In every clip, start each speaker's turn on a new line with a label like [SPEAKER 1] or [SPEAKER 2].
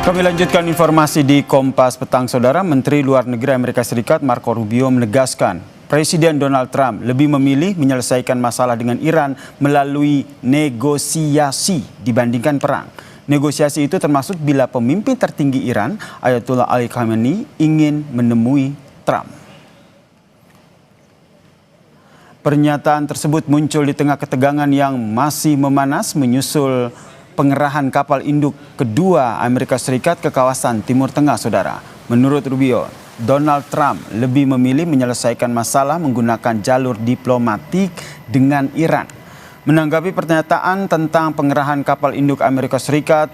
[SPEAKER 1] Kami lanjutkan informasi di Kompas Petang, Saudara. Menteri Luar Negeri Amerika Serikat Marco Rubio menegaskan Presiden Donald Trump lebih memilih menyelesaikan masalah dengan Iran melalui negosiasi dibandingkan perang. Negosiasi itu termasuk bila pemimpin tertinggi Iran, Ayatollah Ali Khamenei, ingin menemui Trump. Pernyataan tersebut muncul di tengah ketegangan yang masih memanas menyusul pengerahan kapal induk kedua Amerika Serikat ke kawasan Timur Tengah, Saudara. Menurut Rubio, Donald Trump lebih memilih menyelesaikan masalah menggunakan jalur diplomatik dengan Iran. Menanggapi pernyataan tentang pengerahan kapal induk Amerika Serikat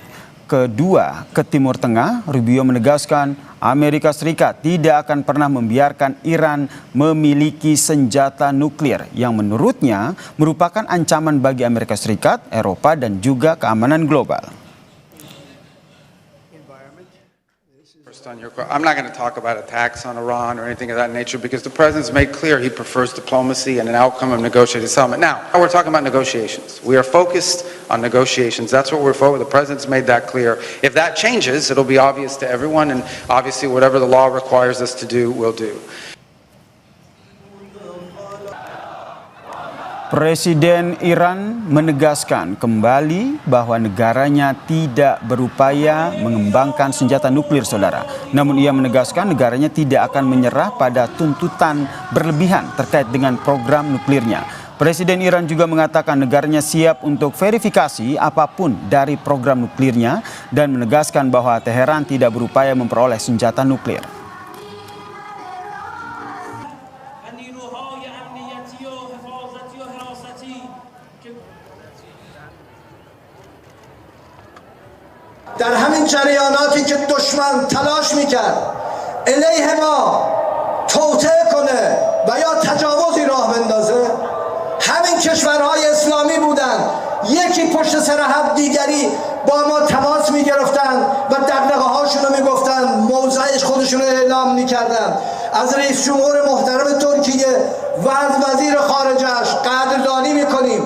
[SPEAKER 1] kedua ke Timur Tengah, Rubio menegaskan Amerika Serikat tidak akan pernah membiarkan Iran memiliki senjata nuklir yang menurutnya merupakan ancaman bagi Amerika Serikat, Eropa, dan juga keamanan global.
[SPEAKER 2] I'm not going to talk about attacks on Iran or anything of that nature because the president's made clear he prefers diplomacy and an outcome of negotiated settlement. Now, we're talking about negotiations. We are focused on negotiations. That's what we're focused on. The president's made that clear. If that changes, it'll be obvious to everyone, and obviously whatever the law requires us to do, we'll do.
[SPEAKER 1] Presiden Iran menegaskan kembali bahwa negaranya tidak berupaya mengembangkan senjata nuklir, Saudara. Namun ia menegaskan negaranya tidak akan menyerah pada tuntutan berlebihan terkait dengan program nuklirnya. Presiden Iran juga mengatakan negaranya siap untuk verifikasi apapun dari program nuklirnya dan menegaskan bahwa Teheran tidak berupaya memperoleh senjata nuklir.
[SPEAKER 3] در همین جریاناتی که دشمن تلاش میکرد علیه ما توطئه کنه و یا تجاوزی راه بندازه، همین کشورهای اسلامی بودن یکی پشت سر هم دیگری با ما تماس میگرفتن و دغدغه هاشون رو میگفتن، موضعش خودشون رو اعلام میکردن. از رئیس جمهور محترم ترکیه و از وزیر خارجه‌اش قدردانی میکنیم.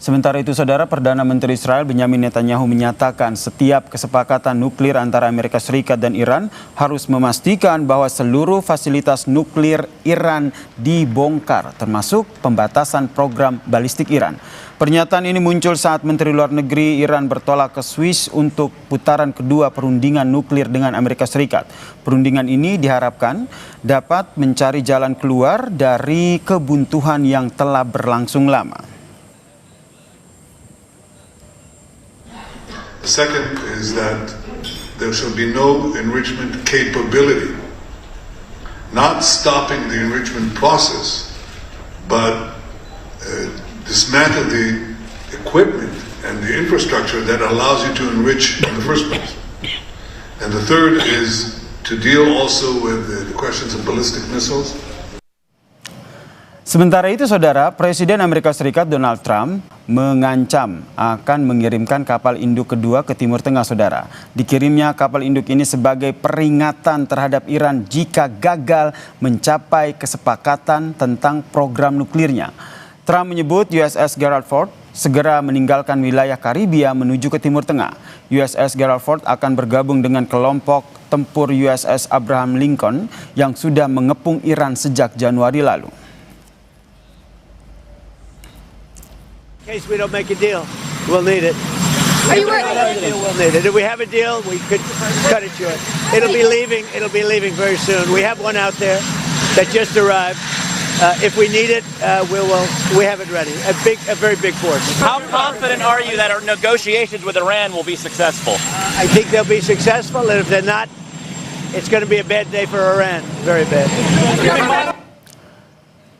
[SPEAKER 1] Sementara itu, Saudara, Perdana Menteri Israel Benyamin Netanyahu menyatakan setiap kesepakatan nuklir antara Amerika Serikat dan Iran harus memastikan bahwa seluruh fasilitas nuklir Iran dibongkar, termasuk pembatasan program balistik Iran. Pernyataan ini muncul saat Menteri Luar Negeri Iran bertolak ke Swiss untuk putaran kedua perundingan nuklir dengan Amerika Serikat. Perundingan ini diharapkan dapat mencari jalan keluar dari kebuntuan yang telah berlangsung lama.
[SPEAKER 4] The second is that there shall be no enrichment capability, not stopping the enrichment process, but dismantle the equipment and the infrastructure that allows you to enrich in the first place. And the third is to deal also with the questions of ballistic missiles.
[SPEAKER 1] Sementara itu, Saudara, Presiden Amerika Serikat Donald Trump mengancam akan mengirimkan kapal induk kedua ke Timur Tengah, Saudara. Dikirimnya kapal induk ini sebagai peringatan terhadap Iran jika gagal mencapai kesepakatan tentang program nuklirnya. Trump menyebut USS Gerald Ford segera meninggalkan wilayah Karibia menuju ke Timur Tengah. USS Gerald Ford akan bergabung dengan kelompok tempur USS Abraham Lincoln yang sudah mengepung Iran sejak Januari lalu.
[SPEAKER 5] In case we don't make a deal, we'll need it.
[SPEAKER 6] Are you worried?
[SPEAKER 5] We'll need it. If we have a deal, we could cut it short. It'll be leaving very soon. We have one out there that just arrived. If we need it, we have it ready. A very big force.
[SPEAKER 6] How confident are you that our negotiations with Iran will be successful?
[SPEAKER 5] I think they'll be successful, and if they're not, it's going to be a bad day for Iran. Very bad.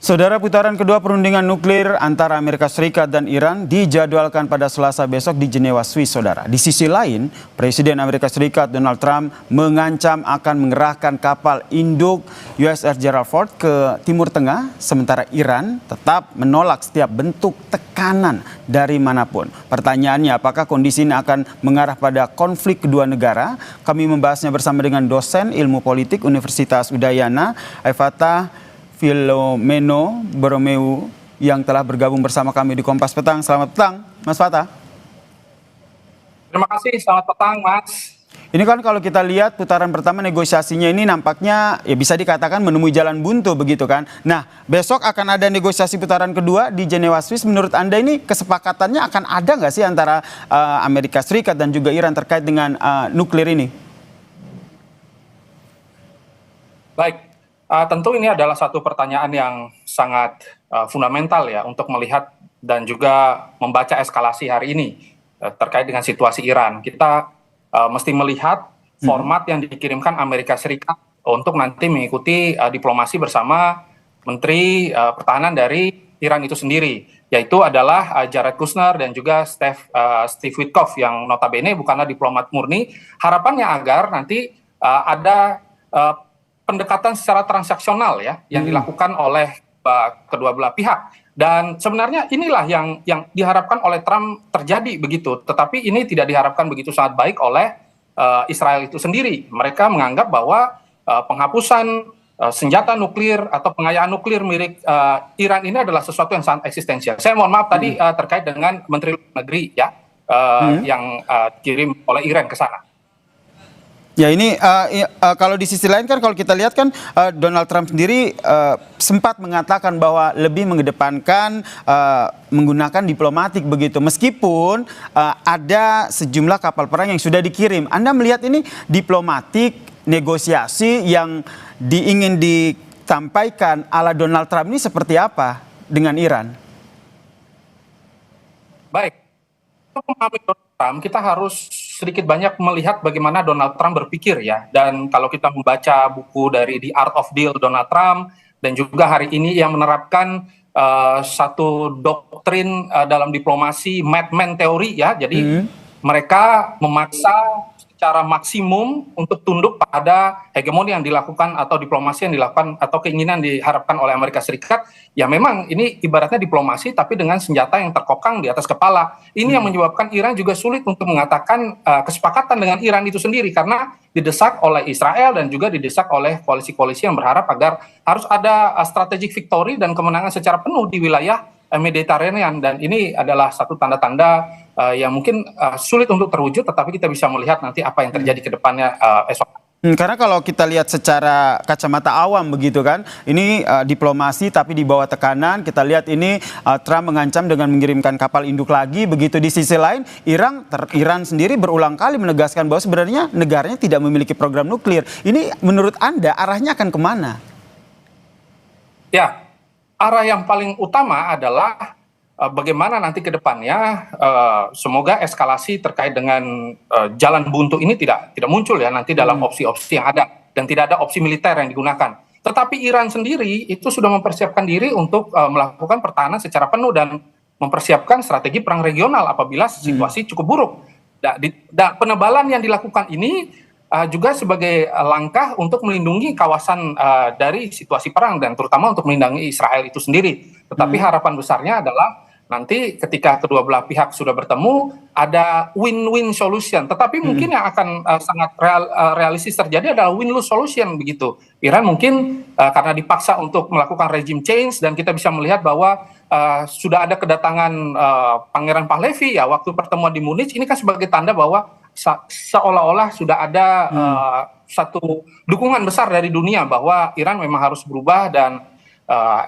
[SPEAKER 1] Saudara, putaran kedua perundingan nuklir antara Amerika Serikat dan Iran dijadwalkan pada Selasa besok di Jenewa, Swiss, Saudara. Di sisi lain, Presiden Amerika Serikat Donald Trump mengancam akan mengerahkan kapal induk USS Gerald Ford ke Timur Tengah, sementara Iran tetap menolak setiap bentuk tekanan dari manapun. Pertanyaannya, apakah kondisi ini akan mengarah pada konflik kedua negara? Kami membahasnya bersama dengan dosen ilmu politik Universitas Udayana, Aifata Filomeno Boromeu, yang telah bergabung bersama kami di Kompas Petang. Selamat petang, Mas Fatah.
[SPEAKER 7] Terima kasih, selamat petang Mas.
[SPEAKER 1] Ini kan kalau kita lihat putaran pertama negosiasinya ini nampaknya ya bisa dikatakan menemui jalan buntu begitu kan. Nah, besok akan ada negosiasi putaran kedua di Jenewa, Swiss. Menurut Anda ini kesepakatannya akan ada nggak sih antara Amerika Serikat dan juga Iran terkait dengan nuklir ini?
[SPEAKER 7] Baik, tentu ini adalah satu pertanyaan yang sangat fundamental ya untuk melihat dan juga membaca eskalasi hari ini terkait dengan situasi Iran. Kita mesti melihat format yang dikirimkan Amerika Serikat untuk nanti mengikuti diplomasi bersama Menteri Pertahanan dari Iran itu sendiri, yaitu adalah Jared Kushner dan juga Steve Witkoff yang notabene bukanlah diplomat murni. Harapannya agar nanti ada pendekatan secara transaksional ya yang dilakukan oleh kedua belah pihak. Dan sebenarnya inilah yang diharapkan oleh Trump terjadi begitu. Tetapi ini tidak diharapkan begitu sangat baik oleh Israel itu sendiri. Mereka menganggap bahwa penghapusan senjata nuklir atau pengayaan nuklir milik Iran ini adalah sesuatu yang sangat eksistensial. Saya mohon maaf tadi terkait dengan Menteri Luar Negeri ya yang kirim oleh Iran ke sana.
[SPEAKER 1] Ya ini kalau di sisi lain kan kalau kita lihat kan Donald Trump sendiri sempat mengatakan bahwa lebih mengedepankan menggunakan diplomatik begitu. Meskipun ada sejumlah kapal perang yang sudah dikirim. Anda melihat ini diplomatik, negosiasi yang ingin disampaikan ala Donald Trump ini seperti apa dengan Iran? Baik,
[SPEAKER 7] untuk memahami Donald Trump, kita harus sedikit banyak melihat bagaimana Donald Trump berpikir ya. Dan kalau kita membaca buku dari The Art of Deal Donald Trump, dan juga hari ini yang menerapkan satu doktrin dalam diplomasi madman teori ya. Jadi mereka memaksa secara maksimum untuk tunduk pada hegemoni yang dilakukan atau diplomasi yang dilakukan atau keinginan diharapkan oleh Amerika Serikat. Ya memang ini ibaratnya diplomasi tapi dengan senjata yang terkokang di atas kepala. Ini yang menyebabkan Iran juga sulit untuk mengatakan kesepakatan dengan Iran itu sendiri karena didesak oleh Israel dan juga didesak oleh koalisi-koalisi yang berharap agar harus ada strategic victory dan kemenangan secara penuh di wilayah Mediterranean. Dan ini adalah satu tanda-tanda yang mungkin sulit untuk terwujud, tetapi kita bisa melihat nanti apa yang terjadi ke depannya esok.
[SPEAKER 1] Karena kalau kita lihat secara kacamata awam begitu kan, ini diplomasi tapi di bawah tekanan. Kita lihat ini Trump mengancam dengan mengirimkan kapal induk lagi. Begitu di sisi lain, Iran sendiri berulang kali menegaskan bahwa sebenarnya negaranya tidak memiliki program nuklir. Ini menurut Anda arahnya akan kemana?
[SPEAKER 7] Ya, arah yang paling utama adalah bagaimana nanti ke depannya semoga eskalasi terkait dengan jalan buntu ini tidak muncul ya nanti dalam opsi-opsi yang ada dan tidak ada opsi militer yang digunakan. Tetapi Iran sendiri itu sudah mempersiapkan diri untuk melakukan pertahanan secara penuh dan mempersiapkan strategi perang regional apabila situasi cukup buruk. Dan penebalan yang dilakukan ini juga sebagai langkah untuk melindungi kawasan dari situasi perang dan terutama untuk melindungi Israel itu sendiri. Tetapi harapan besarnya adalah nanti ketika kedua belah pihak sudah bertemu ada win-win solution. Tetapi mungkin yang akan sangat realistis terjadi adalah win-lose solution begitu. Iran mungkin karena dipaksa untuk melakukan regime change dan kita bisa melihat bahwa sudah ada kedatangan Pangeran Pahlavi ya waktu pertemuan di Munich ini kan sebagai tanda bahwa seolah-olah sudah ada satu dukungan besar dari dunia bahwa Iran memang harus berubah dan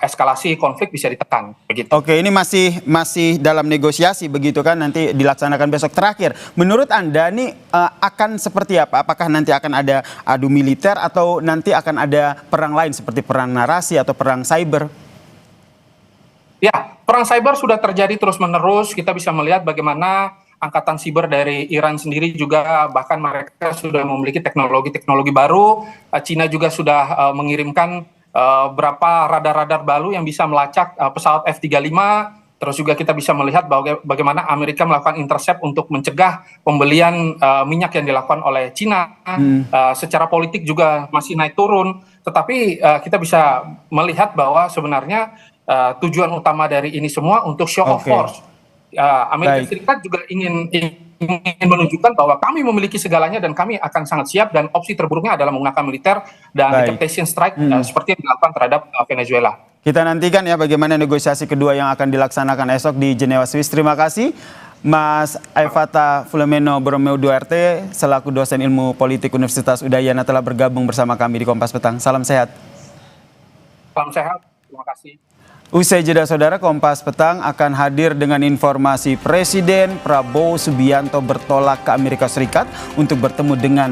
[SPEAKER 7] eskalasi konflik bisa ditekan begitu.
[SPEAKER 1] Oke, ini masih dalam negosiasi begitu kan, nanti dilaksanakan besok. Terakhir, menurut Anda nih akan seperti apa? Apakah nanti akan ada adu militer atau nanti akan ada perang lain seperti perang narasi atau perang cyber?
[SPEAKER 7] Ya, perang cyber sudah terjadi terus-menerus. Kita bisa melihat bagaimana angkatan siber dari Iran sendiri juga bahkan mereka sudah memiliki teknologi baru. Cina juga sudah mengirimkan berapa radar-radar baru yang bisa melacak pesawat F-35. Terus juga kita bisa melihat bagaimana Amerika melakukan intercept untuk mencegah pembelian minyak yang dilakukan oleh Cina. Secara politik juga masih naik turun. Tetapi kita bisa melihat bahwa sebenarnya tujuan utama dari ini semua untuk show of force. Amerika Serikat juga ingin menunjukkan bahwa kami memiliki segalanya dan kami akan sangat siap dan opsi terburuknya adalah menggunakan militer dan decapitation strike seperti yang dilakukan terhadap Venezuela.
[SPEAKER 1] Kita nantikan ya bagaimana negosiasi kedua yang akan dilaksanakan esok di Jenewa, Swiss. Terima kasih Mas Aifata Filomeno Borromeo Duarte selaku dosen ilmu politik Universitas Udayana telah bergabung bersama kami di Kompas Petang. Salam sehat.
[SPEAKER 7] Salam sehat, terima kasih.
[SPEAKER 1] Usai jeda saudara, Kompas Petang akan hadir dengan informasi Presiden Prabowo Subianto bertolak ke Amerika Serikat untuk bertemu dengan